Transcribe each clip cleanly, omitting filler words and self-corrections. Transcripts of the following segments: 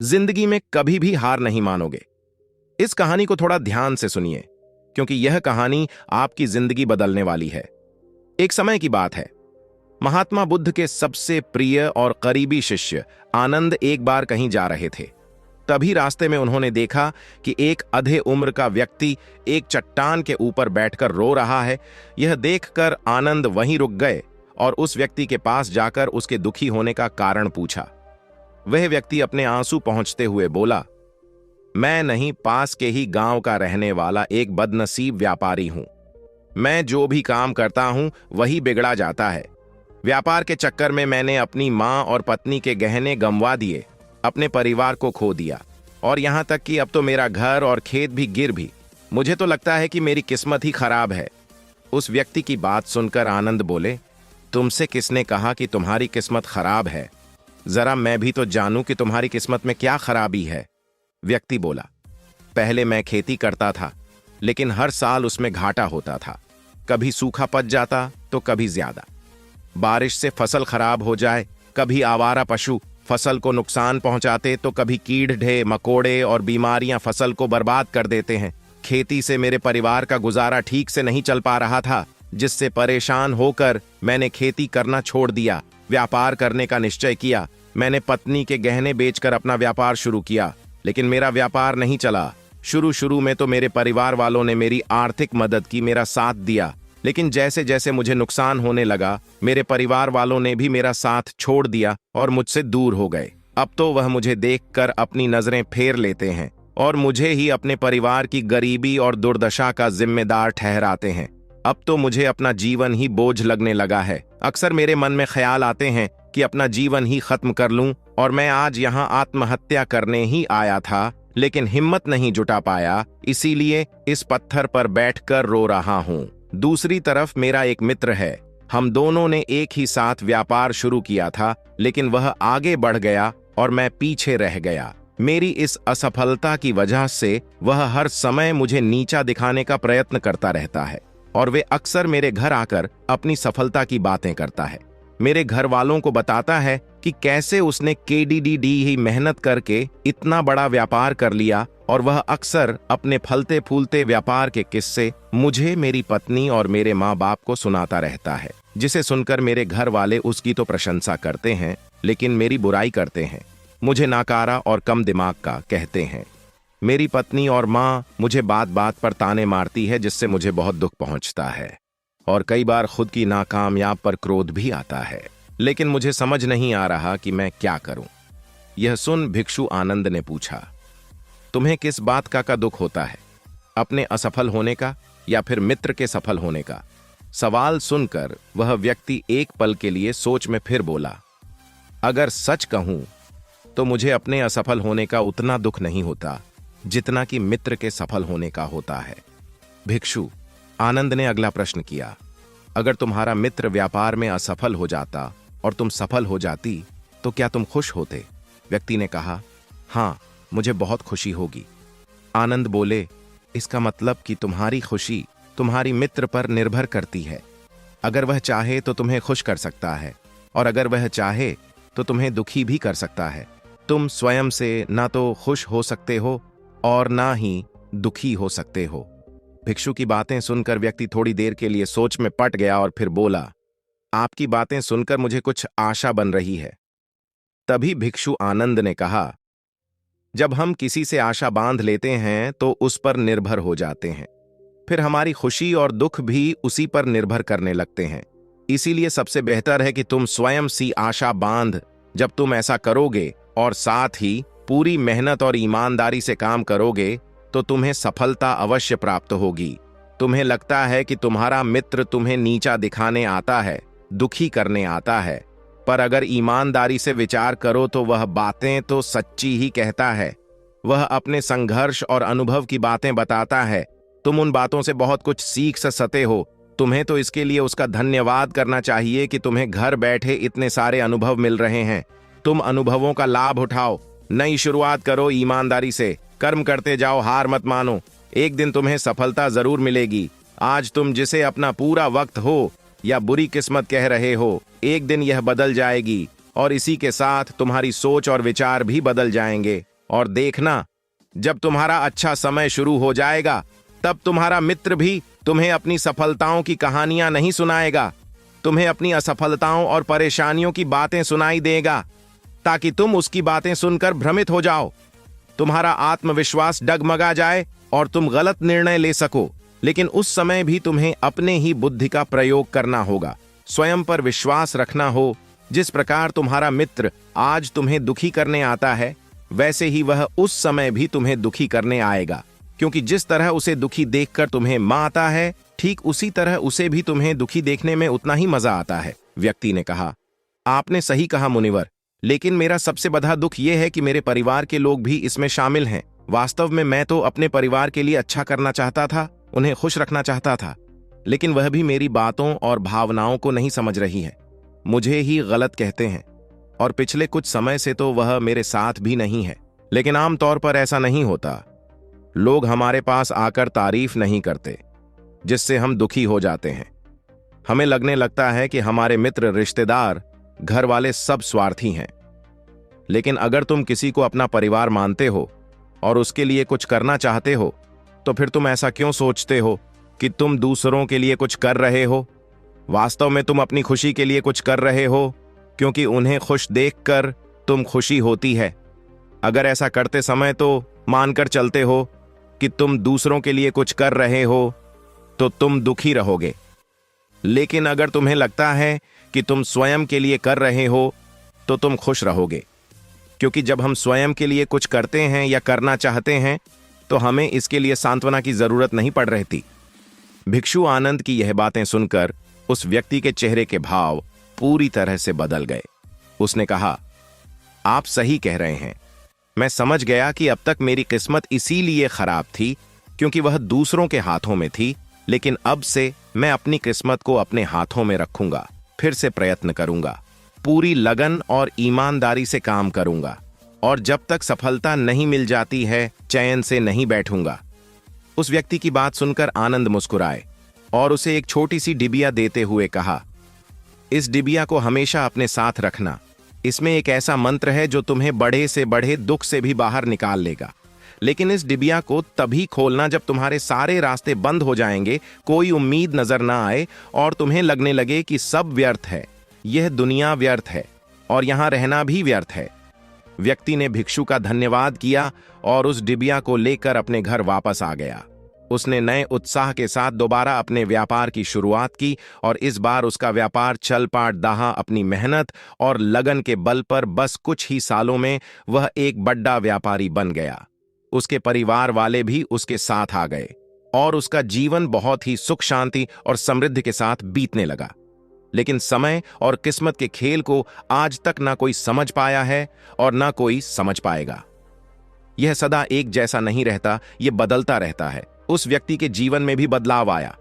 जिंदगी में कभी भी हार नहीं मानोगे। इस कहानी को थोड़ा ध्यान से सुनिए, क्योंकि यह कहानी आपकी जिंदगी बदलने वाली है। एक समय की बात है। महात्मा बुद्ध के सबसे प्रिय और करीबी शिष्य आनंद एक बार कहीं जा रहे थे। तभी रास्ते में उन्होंने देखा कि एक अधे उम्र का व्यक्ति एक चट्टान के ऊपर बैठकर रो रहा है। यह देखकर आनंद वहीं रुक गए और उस व्यक्ति के पास जाकर उसके दुखी होने का कारण पूछा। वह व्यक्ति अपने आंसू पहुंचते हुए बोला, मैं नहीं, पास के ही गांव का रहने वाला एक बदनसीब व्यापारी हूं। मैं जो भी काम करता हूं वही बिगड़ा जाता है। व्यापार के चक्कर में मैंने अपनी मां और पत्नी के गहने गंवा दिए, अपने परिवार को खो दिया, और यहां तक कि अब तो मेरा घर और खेत भी गिर भी। मुझे तो लगता है कि मेरी किस्मत ही खराब है। उस व्यक्ति की बात सुनकर आनंद बोले, तुमसे किसने कहा कि तुम्हारी किस्मत खराब है? जरा मैं भी तो जानूं कि तुम्हारी किस्मत में क्या खराबी है। व्यक्ति बोला, पहले मैं खेती करता था, लेकिन हर साल उसमें घाटा होता था। कभी सूखा पच जाता तो कभी ज्यादा। बारिश से फसल खराब हो जाए, कभी आवारा पशु फसल को नुकसान पहुंचाते, तो कभी कीड़े मकोड़े और बीमारियां फसल को बर्बाद कर देते हैं। खेती से मेरे परिवार का गुजारा ठीक से नहीं चल पा रहा था, जिससे परेशान होकर मैंने खेती करना छोड़ दिया। व्यापार करने का निश्चय किया। मैंने पत्नी के गहने बेचकर अपना व्यापार शुरू किया, लेकिन मेरा व्यापार नहीं चला। शुरू में तो मेरे परिवार वालों ने मेरी आर्थिक मदद की, मेरा साथ दिया, लेकिन जैसे जैसे मुझे नुकसान होने लगा, मेरे परिवार वालों ने भी मेरा साथ छोड़ दिया और मुझसे दूर हो गए। अब तो वह मुझे देखकर अपनी नजरें फेर लेते हैं और मुझे ही अपने परिवार की गरीबी और दुर्दशा का जिम्मेदार ठहराते हैं। अब तो मुझे अपना जीवन ही बोझ लगने लगा है। अक्सर मेरे मन में ख्याल आते हैं कि अपना जीवन ही खत्म कर लूं, और मैं आज यहाँ आत्महत्या करने ही आया था, लेकिन हिम्मत नहीं जुटा पाया, इसीलिए इस पत्थर पर बैठकर रो रहा हूँ। दूसरी तरफ मेरा एक मित्र है। हम दोनों ने एक ही साथ व्यापार शुरू किया था, लेकिन वह आगे बढ़ गया और मैं पीछे रह गया। मेरी इस असफलता की वजह से वह हर समय मुझे नीचा दिखाने का प्रयत्न करता रहता है, और वे अक्सर मेरे घर आकर अपनी सफलता की बातें करता है। मेरे घर वालों को बताता है कि कैसे उसने केडीडीडी ही मेहनत करके इतना बड़ा व्यापार कर लिया, और वह अक्सर अपने फलते फूलते व्यापार के किस्से मुझे, मेरी पत्नी और मेरे माँ बाप को सुनाता रहता है, जिसे सुनकर मेरे घर वाले उसकी तो प्रशंसा करते हैं, लेकिन मेरी बुराई करते हैं। मुझे नाकारा और कम दिमाग का कहते हैं। मेरी पत्नी और माँ मुझे बात बात पर ताने मारती है, जिससे मुझे बहुत दुख पहुंचता है, और कई बार खुद की नाकामयाब पर क्रोध भी आता है, लेकिन मुझे समझ नहीं आ रहा कि मैं क्या करूं। यह सुन भिक्षु आनंद ने पूछा, तुम्हें किस बात का दुख होता है? अपने असफल होने का या फिर मित्र के सफल होने का? सवाल सुनकर वह व्यक्ति एक पल के लिए सोच में फिर बोला, अगर सच कहूं तो मुझे अपने असफल होने का उतना दुख नहीं होता जितना कि मित्र के सफल होने का होता है। भिक्षु आनंद ने अगला प्रश्न किया, अगर तुम्हारा मित्र व्यापार में असफल हो जाता और तुम सफल हो जाती, तो क्या तुम खुश होते? व्यक्ति ने कहा, हाँ, मुझे बहुत खुशी होगी। आनंद बोले, इसका मतलब कि तुम्हारी खुशी तुम्हारी मित्र पर निर्भर करती है। अगर वह चाहे तो तुम्हें खुश कर सकता है, और अगर वह चाहे तो तुम्हें दुखी भी कर सकता है। तुम स्वयं से ना तो खुश हो सकते हो और ना ही दुखी हो सकते हो। भिक्षु की बातें सुनकर व्यक्ति थोड़ी देर के लिए सोच में पड़ गया और फिर बोला, आपकी बातें सुनकर मुझे कुछ आशा बन रही है। तभी भिक्षु आनंद ने कहा, जब हम किसी से आशा बांध लेते हैं तो उस पर निर्भर हो जाते हैं, फिर हमारी खुशी और दुख भी उसी पर निर्भर करने लगते हैं। इसीलिए सबसे बेहतर है कि तुम स्वयं सी आशा बांध। जब तुम ऐसा करोगे और साथ ही पूरी मेहनत और ईमानदारी से काम करोगे, तो तुम्हें सफलता अवश्य प्राप्त होगी। तुम्हें लगता है कि तुम्हारा मित्र तुम्हें नीचा दिखाने आता है, दुखी करने आता है, पर अगर ईमानदारी से विचार करो तो वह बातें तो सच्ची ही कहता है। वह अपने संघर्ष और अनुभव की बातें बताता है। तुम उन बातों से बहुत कुछ सीख सकते हो। तुम्हें तो इसके लिए उसका धन्यवाद करना चाहिए कि तुम्हें घर बैठे इतने सारे अनुभव मिल रहे हैं। तुम अनुभवों का लाभ उठाओ, नई शुरुआत करो, ईमानदारी से कर्म करते जाओ, हार मत मानो। एक दिन तुम्हें सफलता जरूर मिलेगी। आज तुम जिसे अपना पूरा वक्त हो या बुरी किस्मत कह रहे हो, एक दिन यह बदल जाएगी, और इसी के साथ तुम्हारी सोच और विचार भी बदल जाएंगे। और देखना, जब तुम्हारा अच्छा समय शुरू हो जाएगा तब तुम्हारा मित्र भी तुम्हें अपनी सफलताओं की कहानियां नहीं सुनाएगा, तुम्हें अपनी असफलताओं और परेशानियों की बातें सुनाई देगा, ताकि तुम उसकी बातें सुनकर भ्रमित हो जाओ, तुम्हारा आत्मविश्वास डगमगा जाए और तुम गलत निर्णय ले सको। लेकिन उस समय भी तुम्हें अपने ही बुद्धि का प्रयोग करना होगा, स्वयं पर विश्वास रखना हो। जिस प्रकार तुम्हारा मित्र आज तुम्हें दुखी करने आता है, वैसे ही वह उस समय भी तुम्हें दुखी करने आएगा, क्योंकि जिस तरह उसे दुखी देखकर तुम्हें मां आता है, ठीक उसी तरह उसे भी तुम्हें दुखी देखने में उतना ही मजा आता है। व्यक्ति ने कहा, आपने सही कहा मुनिवर, लेकिन मेरा सबसे बड़ा दुख यह है कि मेरे परिवार के लोग भी इसमें शामिल हैं। वास्तव में मैं तो अपने परिवार के लिए अच्छा करना चाहता था, उन्हें खुश रखना चाहता था, लेकिन वह भी मेरी बातों और भावनाओं को नहीं समझ रही है, मुझे ही गलत कहते हैं, और पिछले कुछ समय से तो वह मेरे साथ भी नहीं है। लेकिन आमतौर पर ऐसा नहीं होता, लोग हमारे पास आकर तारीफ नहीं करते, जिससे हम दुखी हो जाते हैं। हमें लगने लगता है कि हमारे मित्र, रिश्तेदार, घर वाले सब स्वार्थी हैं। लेकिन अगर तुम किसी को अपना परिवार मानते हो और उसके लिए कुछ करना चाहते हो, तो फिर तुम ऐसा क्यों सोचते हो कि तुम दूसरों के लिए कुछ कर रहे हो? वास्तव में तुम अपनी खुशी के लिए कुछ कर रहे हो, क्योंकि उन्हें खुश देखकर तुम खुशी होती है। अगर ऐसा करते समय तो मानकर चलते हो कि तुम दूसरों के लिए कुछ कर रहे हो, तो तुम दुखी रहोगे। लेकिन अगर तुम्हें लगता है कि तुम स्वयं के लिए कर रहे हो, तो तुम खुश रहोगे, क्योंकि जब हम स्वयं के लिए कुछ करते हैं या करना चाहते हैं, तो हमें इसके लिए सांत्वना की जरूरत नहीं पड़ रहती। भिक्षु आनंद की यह बातें सुनकर उस व्यक्ति के चेहरे के भाव पूरी तरह से बदल गए। उसने कहा, आप सही कह रहे हैं। मैं समझ गया कि अब तक मेरी किस्मत इसीलिए खराब थी क्योंकि वह दूसरों के हाथों में थी, लेकिन अब से मैं अपनी किस्मत को अपने हाथों में रखूंगा, फिर से प्रयत्न करूंगा, पूरी लगन और ईमानदारी से काम करूंगा, और जब तक सफलता नहीं मिल जाती है, चैन से नहीं बैठूंगा। उस व्यक्ति की बात सुनकर आनंद मुस्कुराए और उसे एक छोटी सी डिबिया देते हुए कहा, इस डिबिया को हमेशा अपने साथ रखना। इसमें एक ऐसा मंत्र है जो तुम्हें बड़े से बड़े दुख से भी बाहर निकाल लेगा। लेकिन इस डिबिया को तभी खोलना जब तुम्हारे सारे रास्ते बंद हो जाएंगे, कोई उम्मीद नजर ना आए और तुम्हें लगने लगे कि सब व्यर्थ है, यह दुनिया व्यर्थ है और यहां रहना भी व्यर्थ है। व्यक्ति ने भिक्षु का धन्यवाद किया और उस डिबिया को लेकर अपने घर वापस आ गया। उसने नए उत्साह के साथ दोबारा अपने व्यापार की शुरुआत की और इस बार उसका व्यापार चल पाट दहा अपनी मेहनत और लगन के बल पर बस कुछ ही सालों में वह एक बड़ा व्यापारी बन गया। उसके परिवार वाले भी उसके साथ आ गए और उसका जीवन बहुत ही सुख शांति और समृद्धि के साथ बीतने लगा। लेकिन समय और किस्मत के खेल को आज तक ना कोई समझ पाया है और ना कोई समझ पाएगा। यह सदा एक जैसा नहीं रहता, यह बदलता रहता है। उस व्यक्ति के जीवन में भी बदलाव आया।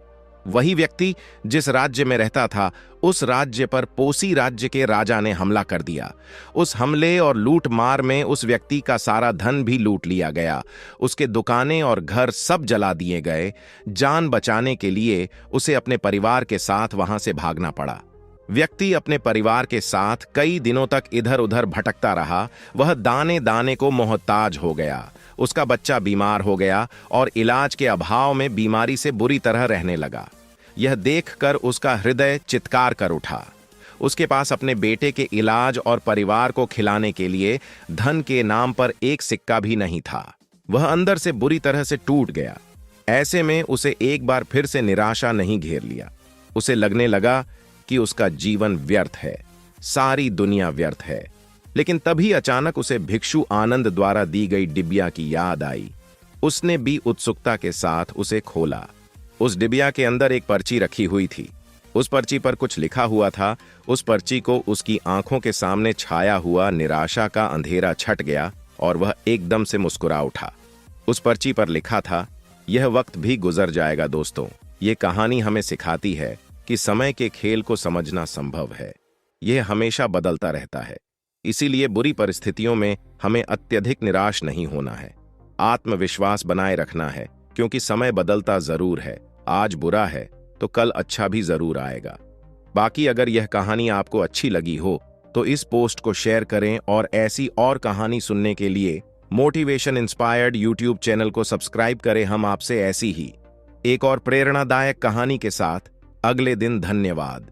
वही व्यक्ति जिस राज्य में रहता था, उस राज्य पर पोसी राज्य के राजा ने हमला कर दिया। उस हमले और लूट मार में उस व्यक्ति का सारा धन भी लूट लिया गया। उसके दुकानें और घर सब जला दिए गए। जान बचाने के लिए उसे अपने परिवार के साथ वहां से भागना पड़ा। व्यक्ति अपने परिवार के साथ कई दिनों तक इधर उधर भटकता रहा। वह दाने दाने को मोहताज हो गया। उसका बच्चा बीमार हो गया और इलाज के अभाव में बीमारी से बुरी तरह रहने लगा। यह देखकर उसका हृदय चित्कार कर उठा। उसके पास अपने बेटे के इलाज और परिवार को खिलाने के लिए धन के नाम पर एक सिक्का भी नहीं था। वह अंदर से बुरी तरह से टूट गया। ऐसे में उसे एक बार फिर से निराशा नहीं घेर लिया। उसे लगने लगा कि उसका जीवन व्यर्थ है, सारी दुनिया व्यर्थ है। लेकिन तभी अचानक उसे भिक्षु आनंद द्वारा दी गई डिबिया की याद आई। उसने भी उत्सुकता के साथ उसे खोला। उस डिबिया के अंदर एक पर्ची रखी हुई थी। उस पर्ची पर कुछ लिखा हुआ था। उस पर्ची को उसकी आंखों के सामने छाया हुआ निराशा का अंधेरा छट गया और वह एकदम से मुस्कुरा उठा। उस पर्ची पर लिखा था, यह वक्त भी गुजर जाएगा दोस्तों। ये कहानी हमें सिखाती है कि समय के खेल को समझना संभव है। यह हमेशा बदलता रहता है। इसीलिए बुरी परिस्थितियों में हमें अत्यधिक निराश नहीं होना है, आत्मविश्वास बनाए रखना है, क्योंकि समय बदलता जरूर है। आज बुरा है तो कल अच्छा भी जरूर आएगा। बाकी अगर यह कहानी आपको अच्छी लगी हो तो इस पोस्ट को शेयर करें और ऐसी और कहानी सुनने के लिए मोटिवेशन इंस्पायर्ड यूट्यूब चैनल को सब्सक्राइब करें। हम आपसे ऐसी ही एक और प्रेरणादायक कहानी के साथ अगले दिन। धन्यवाद।